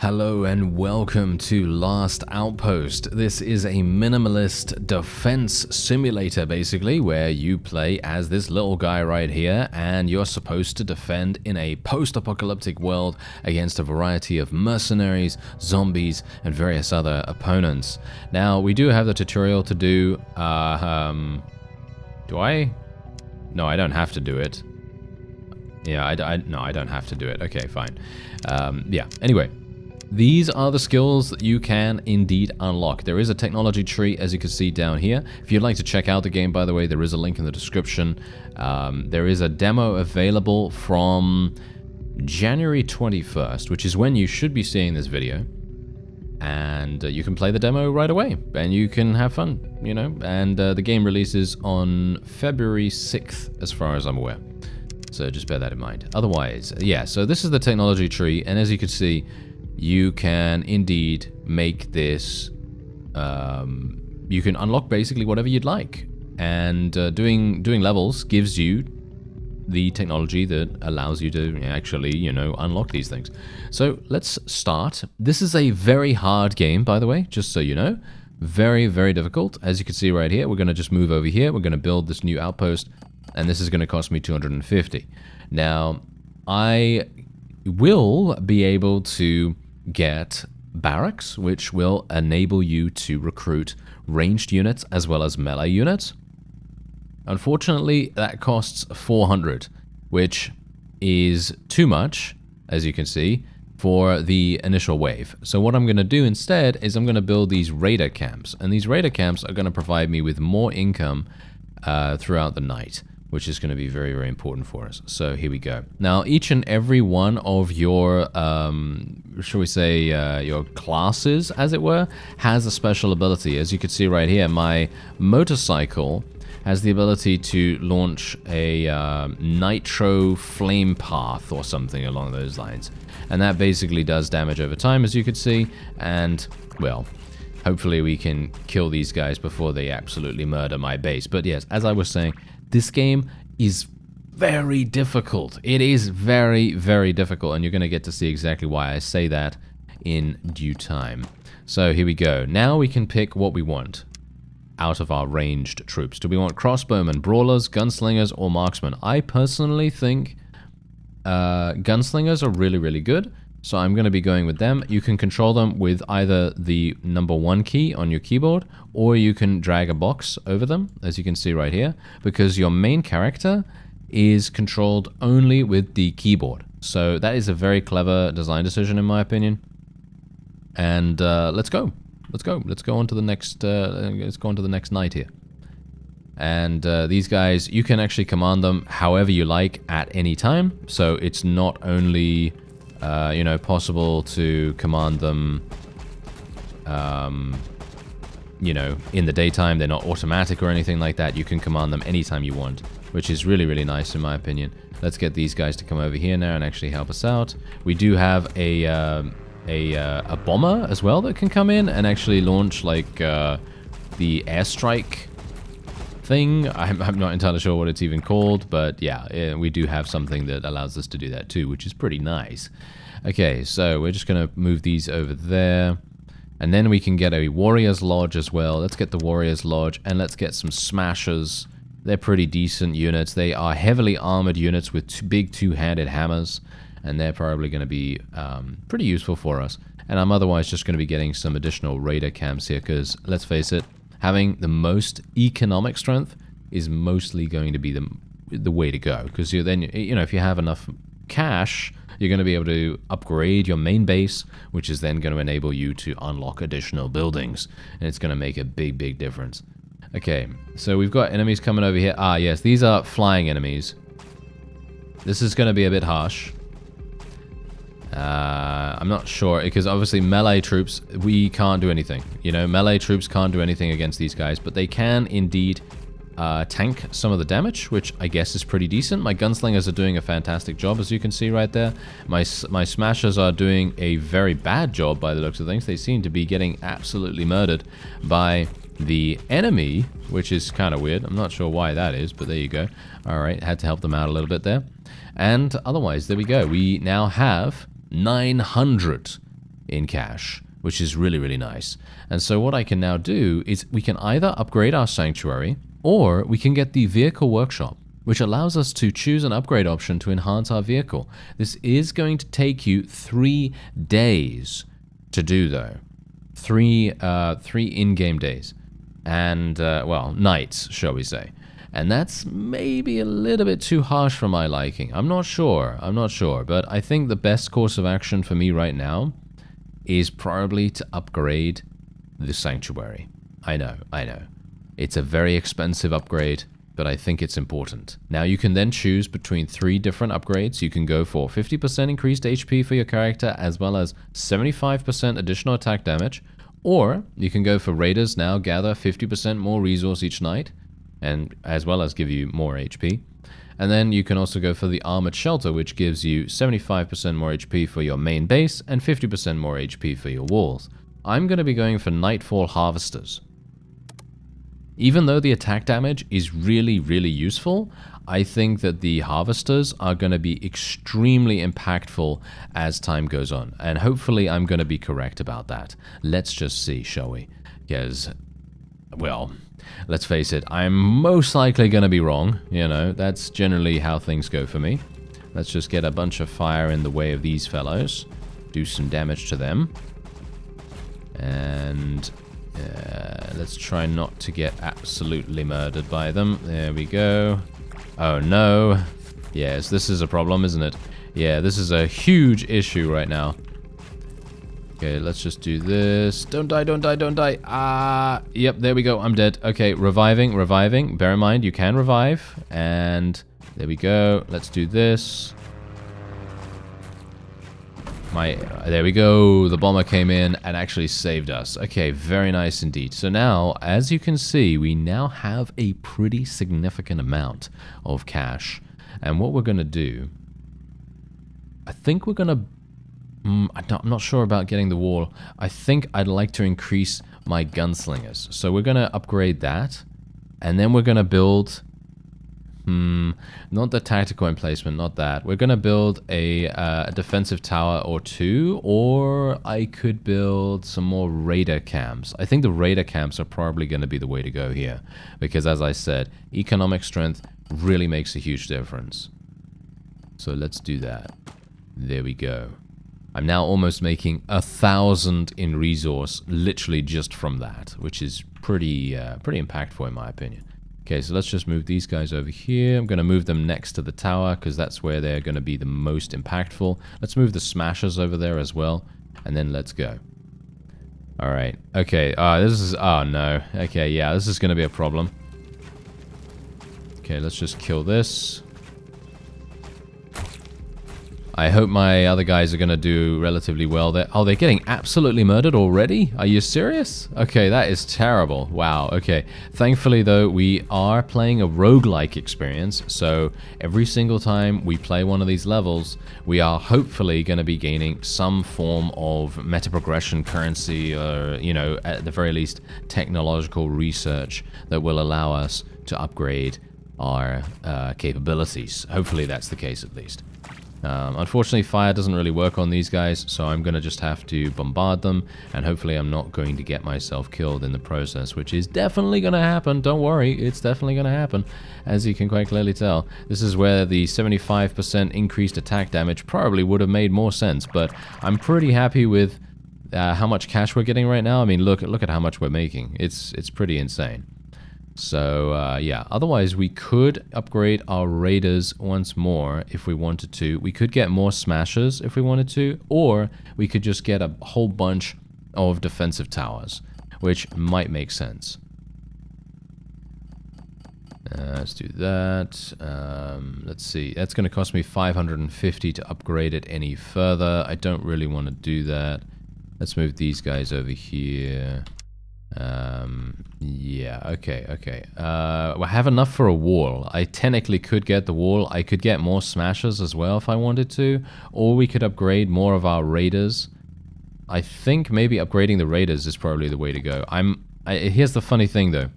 Hello and welcome to Last Outpost. This is a minimalist defense simulator basically, where you play as this little guy right here and you're supposed to defend in a post-apocalyptic world against a variety of mercenaries, zombies, and various other opponents. Now, we do have the tutorial to do. Do I? No, I don't have to do it. Yeah, no, I don't have to do it. Okay, fine. Yeah, anyway. These are the skills that you can indeed unlock. There is a technology tree, as you can see down here. If you'd like to check out the game, by the way, there is a link in the description. There is a demo available from January 21st, which is when you should be seeing this video. And you can play the demo right away, and you can have fun, you know. And the game releases on February 6th, as far as I'm aware. So just bear that in mind. Otherwise, yeah, so this is the technology tree, and as you can see, you can indeed make this, you can unlock basically whatever you'd like. And doing levels gives you the technology that allows you to actually, you know, unlock these things. So let's start. This is a very hard game, by the way, just so you know. Very, very difficult. As you can see right here, we're going to just move over here. We're going to build this new outpost, and this is going to cost me 250. Now, I will be able to get barracks, which will enable you to recruit ranged units as well as melee units. Unfortunately, that costs 400, which is too much, as you can see, for the initial wave. So what I'm going to do instead is I'm going to build these raider camps, and these raider camps are going to provide me with more income throughout the night, which is going to be very, very important for us. So here we go. Now, each and every one of your, shall we say, your classes, as it were, has a special ability. As you can see right here, my motorcycle has the ability to launch a nitro flame path or something along those lines. And that basically does damage over time, as you could see. And, well, hopefully we can kill these guys before they absolutely murder my base. But yes, as I was saying, this game is very difficult. It is very, very difficult, and you're going to get to see exactly why I say that in due time. So here we go. Now we can pick what we want out of our ranged troops. Do we want crossbowmen, brawlers, gunslingers, or marksmen? I personally think gunslingers are really, really good, so I'm going to be going with them. You can control them with either the #1 key on your keyboard, or you can drag a box over them, as you can see right here, because your main character is controlled only with the keyboard. So that is a very clever design decision, in my opinion. And let's go. Let's go on to the next. Let's go on to the next night here. And these guys, you can actually command them however you like at any time. So it's not only you know, possible to command them, you know, in the daytime. They're not automatic or anything like that. You can command them anytime you want, which is really, really nice in my opinion. Let's get these guys to come over here now and actually help us out. We do have a bomber as well that can come in and actually launch like the airstrike thing. I'm not entirely sure what it's even called, but yeah, we do have something that allows us to do that too, which is pretty nice. Okay, so we're just going to move these over there, and then we can get a Warrior's Lodge as well. Let's get the Warrior's Lodge, and let's get some Smashers. They're pretty decent units. They are heavily armored units with big two-handed hammers, and they're probably going to be pretty useful for us. And I'm otherwise just going to be getting some additional raider camps here, because let's face it, having the most economic strength is mostly going to be the way to go, because you then, you know, if you have enough cash, you're going to be able to upgrade your main base, which is then going to enable you to unlock additional buildings, and it's going to make a big, big difference. Okay, so we've got enemies coming over here. Ah, yes, these are flying enemies. This is going to be a bit harsh. I'm not sure, because obviously melee troops, we can't do anything. You know, melee troops can't do anything against these guys, but they can indeed tank some of the damage, which I guess is pretty decent. My gunslingers are doing a fantastic job, as you can see right there. My smashers are doing a very bad job by the looks of things. They seem to be getting absolutely murdered by the enemy, which is kind of weird. I'm not sure why that is, but there you go. All right, had to help them out a little bit there. And otherwise, there we go. We now have 900 in cash, which is really, really nice. And so what I can now do is we can either upgrade our sanctuary, or we can get the vehicle workshop, which allows us to choose an upgrade option to enhance our vehicle. This is going to take you 3 days to do, though. Three in-game days. And, well, nights, shall we say. And that's maybe a little bit too harsh for my liking. I'm not sure, but I think the best course of action for me right now is probably to upgrade the sanctuary. I know. It's a very expensive upgrade, but I think it's important. Now you can then choose between 3 different upgrades. You can go for 50% increased HP for your character, as well as 75% additional attack damage. Or you can go for Raiders, now gather 50% more resource each night, and as well as give you more HP. And then you can also go for the Armored Shelter, which gives you 75% more HP for your main base and 50% more HP for your walls. I'm going to be going for Nightfall Harvesters. Even though the attack damage is really, really useful, I think that the Harvesters are going to be extremely impactful as time goes on. And hopefully I'm going to be correct about that. Let's just see, shall we? Because, well, let's face it, I'm most likely going to be wrong. You know, that's generally how things go for me. Let's just get a bunch of fire in the way of these fellows. Do some damage to them. And let's try not to get absolutely murdered by them. There we go. Oh no. Yes, this is a problem, isn't it? Yeah, this is a huge issue right now. Okay, let's just do this. Don't die, don't die, don't die. Ah, yep, there we go. I'm dead. Okay, reviving. Bear in mind, you can revive. And there we go. Let's do this. There we go. The bomber came in and actually saved us. Okay, very nice indeed. So now, as you can see, we now have a pretty significant amount of cash. And what we're going to do, I think we're going to... I'm not sure about getting the wall. I think I'd like to increase my gunslingers. So we're going to upgrade that. And then we're going to build... not the tactical emplacement, not that. We're going to build a defensive tower or 2, or I could build some more raider camps. I think the raider camps are probably going to be the way to go here, because as I said, economic strength really makes a huge difference. So let's do that. There we go. I'm now almost making 1,000 in resource, literally just from that, which is pretty impactful in my opinion. Okay, so let's just move these guys over here. I'm going to move them next to the tower because that's where they're going to be the most impactful. Let's move the smashers over there as well, and then let's go. All right. Okay, this is... Oh, no. Okay, yeah, this is going to be a problem. Okay, let's just kill this. I hope my other guys are going to do relatively well there. Oh, they're getting absolutely murdered already? Are you serious? Okay, that is terrible. Wow, okay. Thankfully, though, we are playing a roguelike experience, so every single time we play one of these levels, we are hopefully going to be gaining some form of meta progression currency, or, you know, at the very least, technological research that will allow us to upgrade our capabilities. Hopefully that's the case at least. Unfortunately, fire doesn't really work on these guys, so I'm going to just have to bombard them, and hopefully I'm not going to get myself killed in the process, which is definitely going to happen. Don't worry, it's definitely going to happen, as you can quite clearly tell. This is where the 75% increased attack damage probably would have made more sense, but I'm pretty happy with how much cash we're getting right now. I mean, look at how much we're making. It's pretty insane. So, yeah, otherwise we could upgrade our raiders once more if we wanted to. We could get more smashers if we wanted to, or we could just get a whole bunch of defensive towers, which might make sense. Let's do that. Let's see. That's going to cost me 550 to upgrade it any further. I don't really want to do that. Let's move these guys over here. Yeah, okay. I have enough for a wall. I technically could get the wall. I could get more smashers as well if I wanted to, or we could upgrade more of our raiders. I think maybe upgrading the raiders is probably the way to go. Here's the funny thing though.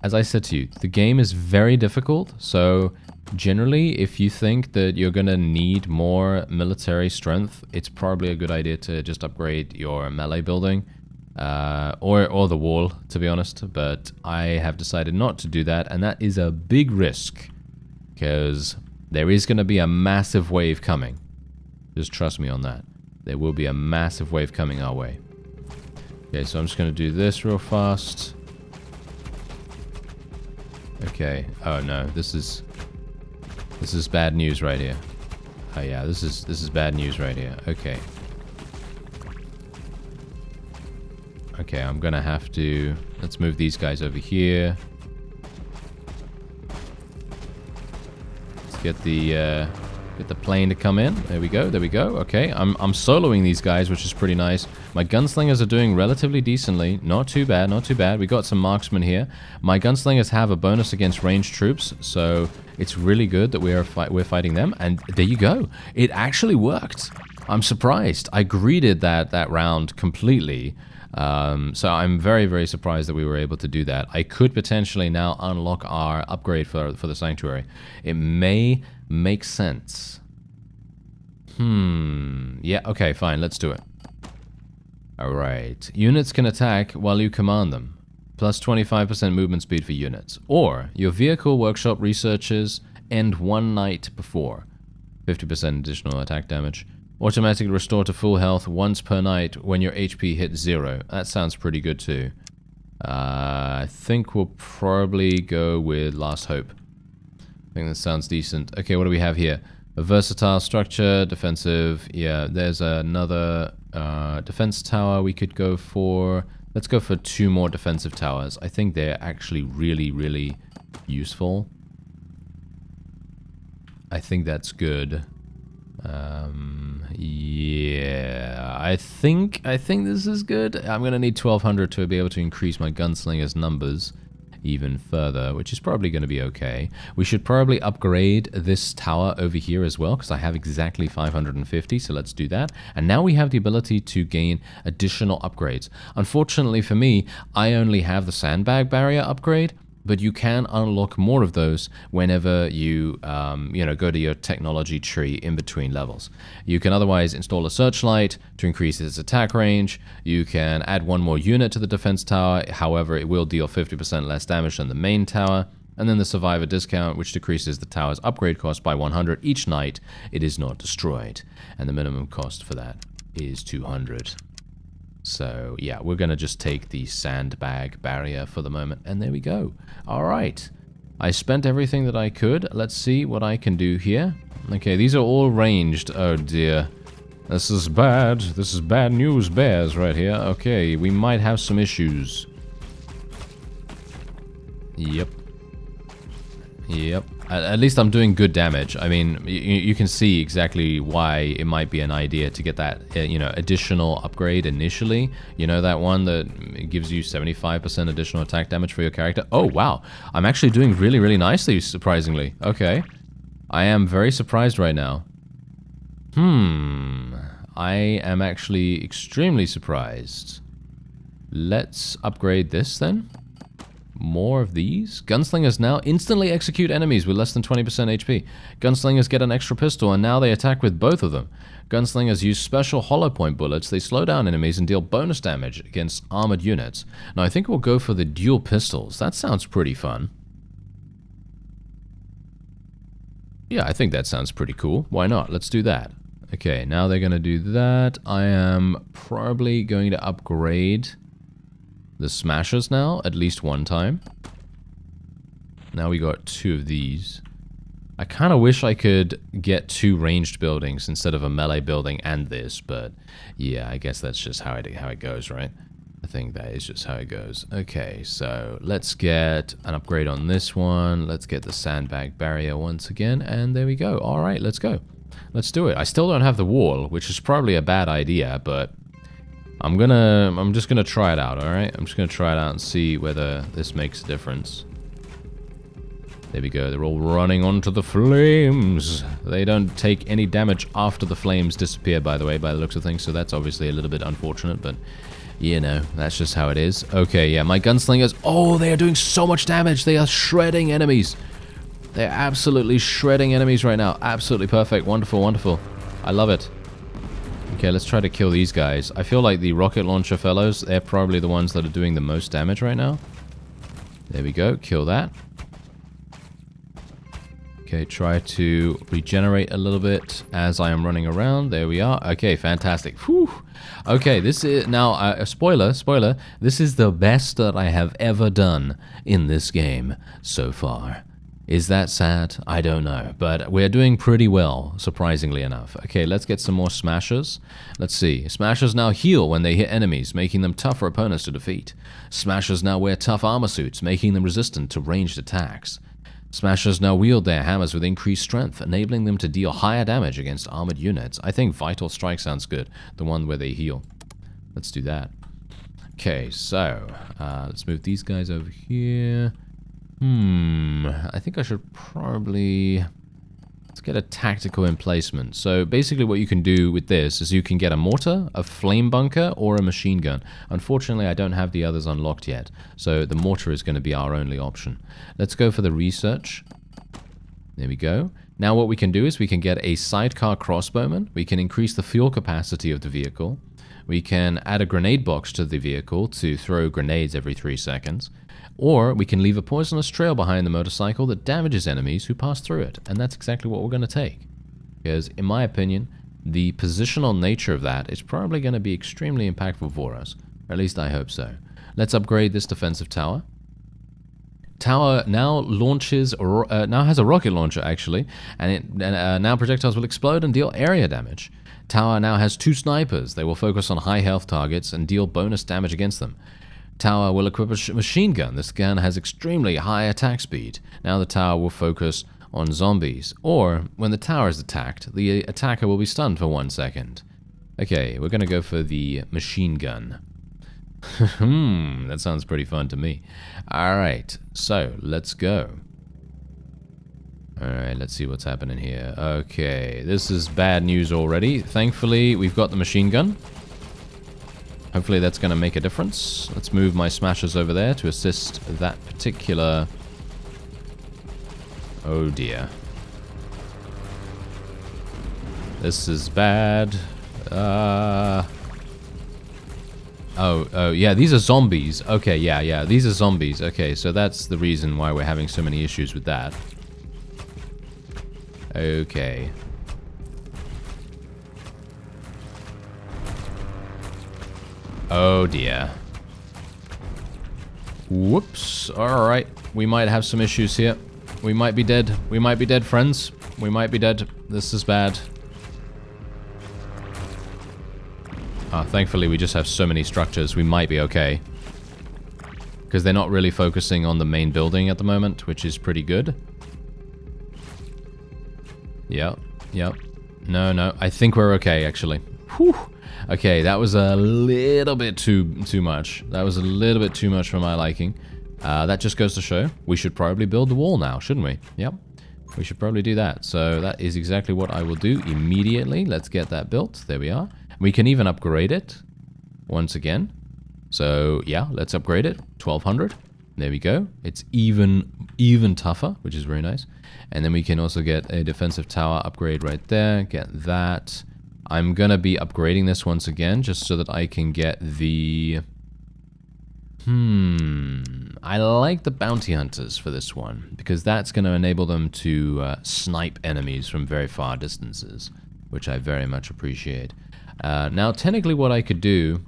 As I said to you, the game is very difficult, so Generally, if you think that you're gonna need more military strength, it's probably a good idea to just upgrade your melee building. Or the wall, to be honest. But I have decided not to do that, and that is a big risk. Because there is gonna be a massive wave coming. Just trust me on that. There will be a massive wave coming our way. Okay, so I'm just gonna do this real fast. Okay. Oh no, this is bad news right here. Oh yeah, this is bad news right here. Okay. Okay, I'm gonna have to... Let's move these guys over here. Let's get the plane to come in. There we go, there we go. Okay, I'm soloing these guys, which is pretty nice. My gunslingers are doing relatively decently. Not too bad, not too bad. We got some marksmen here. My gunslingers have a bonus against ranged troops, so it's really good that we're fighting them. And there you go. It actually worked. I'm surprised. I greeted that round completely. So I'm very, very surprised that we were able to do that. I could potentially now unlock our upgrade for the Sanctuary. It may make sense. Yeah, okay, fine, let's do it. Alright. Units can attack while you command them. Plus 25% movement speed for units. Or, your vehicle workshop researchers end one night before. 50% additional attack damage. Automatically restore to full health once per night when your HP hits 0. That sounds pretty good too. I think we'll probably go with Last Hope. I think that sounds decent. Okay, what do we have here? A versatile structure, defensive. Yeah, there's another defense tower we could go for. Let's go for 2 more defensive towers. I think they're actually really, really useful. I think that's good. Yeah, I think this is good. I'm gonna need 1200 to be able to increase my gunslingers numbers even further, which is probably going to be okay. We should probably upgrade this tower over here as well, because I have exactly 550, so let's do that. And now we have the ability to gain additional upgrades. Unfortunately for me, I only have the sandbag barrier upgrade, but you can unlock more of those whenever you, go to your technology tree in between levels. You can otherwise install a searchlight to increase its attack range. You can add 1 more unit to the defense tower. However, it will deal 50% less damage than the main tower. And then the survivor discount, which decreases the tower's upgrade cost by 100 each night it is not destroyed. And the minimum cost for that is 200. So, yeah, we're going to just take the sandbag barrier for the moment. And there we go. All right. I spent everything that I could. Let's see what I can do here. Okay, these are all ranged. Oh, dear. This is bad. This is bad news bears right here. Okay, we might have some issues. Yep. Yep. At least I'm doing good damage. I mean, you can see exactly why it might be an idea to get that, additional upgrade initially. You know, that one that gives you 75% additional attack damage for your character. Oh, wow. I'm actually doing really, really nicely, surprisingly. Okay. I am very surprised right now. I am actually extremely surprised. Let's upgrade this then. More of these. Gunslingers now instantly execute enemies with less than 20% HP. Gunslingers get an extra pistol, and now they attack with both of them. Gunslingers use special hollow point bullets. They slow down enemies and deal bonus damage against armored units. Now, I think we'll go for the dual pistols. That sounds pretty fun. Yeah, I think that sounds pretty cool. Why not? Let's do that. Okay, now they're going to do that. I am probably going to upgrade the smashers now, at least 1 time. Now we got 2 of these. I kind of wish I could get 2 ranged buildings instead of a melee building and this, but yeah, I guess that's just how it goes, right? I think that is just how it goes. Okay, so let's get an upgrade on this one. Let's get the sandbag barrier once again, and there we go. All right, let's go. Let's do it. I still don't have the wall, which is probably a bad idea, but I'm just gonna try it out, alright? I'm just gonna try it out and see whether this makes a difference. There we go, they're all running onto the flames. They don't take any damage after the flames disappear, by the way, by the looks of things, so that's obviously a little bit unfortunate, but you know, that's just how it is. Okay, yeah, my gunslingers, oh, they are doing so much damage. They are shredding enemies. They're absolutely shredding enemies right now. Absolutely perfect. Wonderful, wonderful. I love it. Okay, let's try to kill these guys. I feel like the rocket launcher fellows, they're probably the ones that are doing the most damage right now. There we go. Kill that. Okay, try to regenerate a little bit as I am running around. There we are. Okay, fantastic. Whew. Okay, this is now a spoiler. This is the best that I have ever done in this game so far. Is that sad? I don't know, but we're doing pretty well, surprisingly enough. Okay, let's get some more smashers. Let's see. Smashers now heal when they hit enemies, making them tougher opponents to defeat. Smashers now wear tough armor suits, making them resistant to ranged attacks. Smashers now wield their hammers with increased strength, enabling them to deal higher damage against armored units. I think Vital Strike sounds good, the one where they heal. Let's do that. Okay, so let's move these guys over here. I think I should probably... Let's get a tactical emplacement. So basically what you can do with this is you can get a mortar, a flame bunker, or a machine gun. Unfortunately, I don't have the others unlocked yet, so the mortar is going to be our only option. Let's go for the research. There we go. Now what we can do is we can get a sidecar crossbowman. We can increase the fuel capacity of the vehicle. We can add a grenade box to the vehicle to throw grenades every 3 seconds. Or we can leave a poisonous trail behind the motorcycle that damages enemies who pass through it. And that's exactly what we're going to take. Because, in my opinion, the positional nature of that is probably going to be extremely impactful for us. Or at least I hope so. Let's upgrade this defensive tower. Tower now launches, now has a rocket launcher actually, and now projectiles will explode and deal area damage. Tower now has 2 snipers. They will focus on high health targets and deal bonus damage against them. Tower will equip a machine gun. This gun has extremely high attack speed. Now the tower will focus on zombies. Or, when the tower is attacked, the attacker will be stunned for 1 second. Okay, we're going to go for the machine gun. That sounds pretty fun to me. Alright, so let's go. Alright, let's see what's happening here. Okay, this is bad news already. Thankfully, we've got the machine gun. Hopefully that's going to make a difference. Let's move my smashers over there to assist that particular... Oh dear. This is bad. Oh, yeah, these are zombies. Okay, yeah, these are zombies. Okay, so that's the reason why we're having so many issues with that. Okay. Oh dear. Whoops. Alright. We might have some issues here. We might be dead. We might be dead, friends. We might be dead. This is bad. Thankfully we just have so many structures. We might be okay. Because they're not really focusing on the main building at the moment, which is pretty good. Yep. No. I think we're okay, actually. Whew. Okay, that was a little bit too much. That was a little bit too much for my liking. That just goes to show we should probably build the wall now, shouldn't we? Yep. We should probably do that. So that is exactly what I will do immediately. Let's get that built. There we are. We can even upgrade it once again. So yeah, let's upgrade it. 1200. There we go. It's even tougher, which is very nice. And then we can also get a defensive tower upgrade right there. Get that. I'm gonna be upgrading this once again, just so that I can get the... I like the bounty hunters for this one, because that's gonna enable them to snipe enemies from very far distances, which I very much appreciate. Now, technically what I could do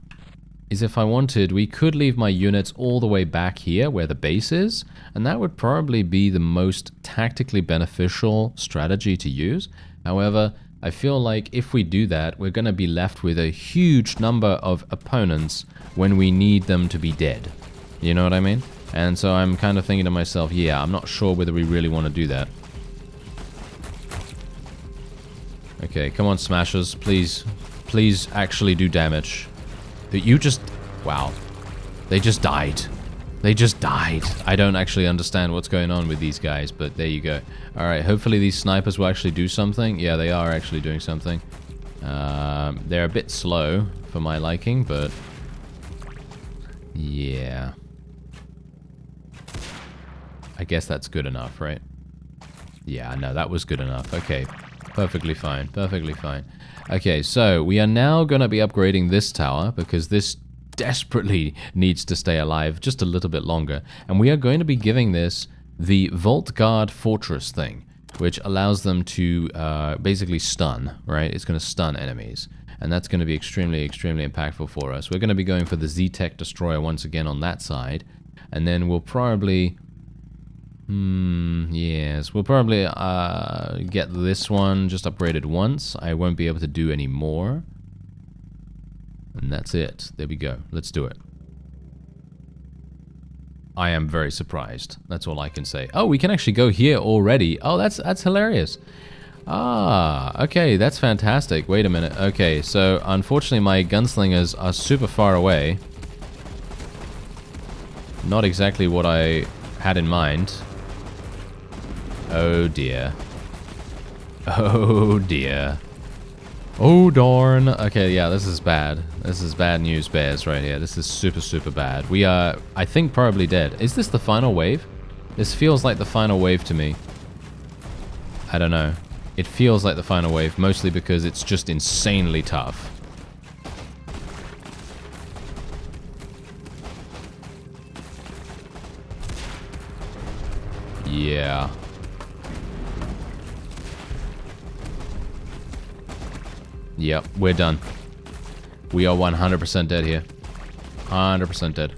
is, if I wanted, we could leave my units all the way back here where the base is, and that would probably be the most tactically beneficial strategy to use. However, I feel like if we do that, we're going to be left with a huge number of opponents when we need them to be dead. You know what I mean? And so I'm kind of thinking to myself, yeah, I'm not sure whether we really want to do that. Okay, come on, smashers. Please actually do damage. You just... Wow. They just died. They just died. I don't actually understand what's going on with these guys, but there you go. Alright, hopefully these snipers will actually do something. Yeah, they are actually doing something. They're a bit slow for my liking, but... Yeah. I guess that's good enough, right? Yeah, no, that was good enough. Okay, perfectly fine, perfectly fine. Okay, so we are now going to be upgrading this tower because this desperately needs to stay alive just a little bit longer. And we are going to be giving this the Vault Guard Fortress thing, which allows them to basically stun, right? It's going to stun enemies. And that's going to be extremely, extremely impactful for us. We're going to be going for the Z-Tech Destroyer once again on that side. And then we'll probably... yes, we'll probably get this one just upgraded once. I won't be able to do any more. And that's it. There we go. Let's do it. I am very surprised. That's all I can say. Oh, we can actually go here already. Oh, that's hilarious. Ah, okay, that's fantastic. Wait a minute. Okay, so unfortunately my gunslingers are super far away. Not exactly what I had in mind. Oh dear. Oh dear. Oh darn. Okay, yeah, this is bad. This is bad news bears right here. This is super, super bad. We are, I think, probably dead. Is this the final wave? This feels like the final wave to me. I don't know. It feels like the final wave, mostly because it's just insanely tough. Yeah. Yep, we're done. We are 100% dead here. 100% dead.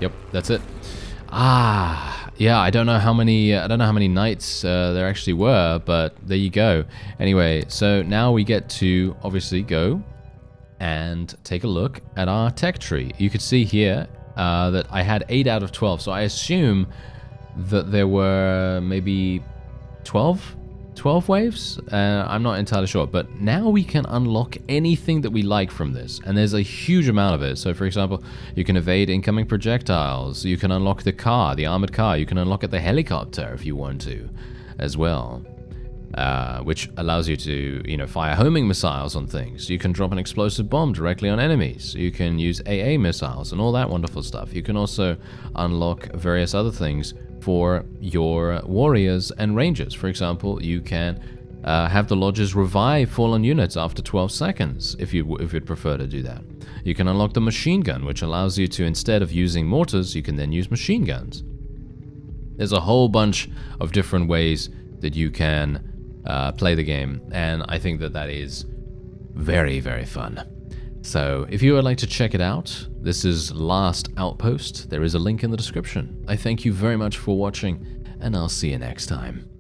Yep, that's it. Ah, yeah, I don't know how many knights there actually were, but there you go. Anyway, so now we get to obviously go and take a look at our tech tree. You could see here that I had 8 out of 12, so I assume that there were maybe 12 waves? I'm not entirely sure, but now we can unlock anything that we like from this, and there's a huge amount of it. So for example, you can evade incoming projectiles, you can unlock the car, the armored car, you can unlock the helicopter if you want to as well, which allows you to, you know, fire homing missiles on things. You can drop an explosive bomb directly on enemies. You can use AA missiles and all that wonderful stuff. You can also unlock various other things for your warriors and rangers. For example, you can have the lodges revive fallen units after 12 seconds if you'd prefer to do that. You can unlock the machine gun, which allows you to, instead of using mortars, you can then use machine guns. There's a whole bunch of different ways that you can play the game, and I think that is very, very fun. So, if you would like to check it out, this is Last Outpost. There is a link in the description. I thank you very much for watching, and I'll see you next time.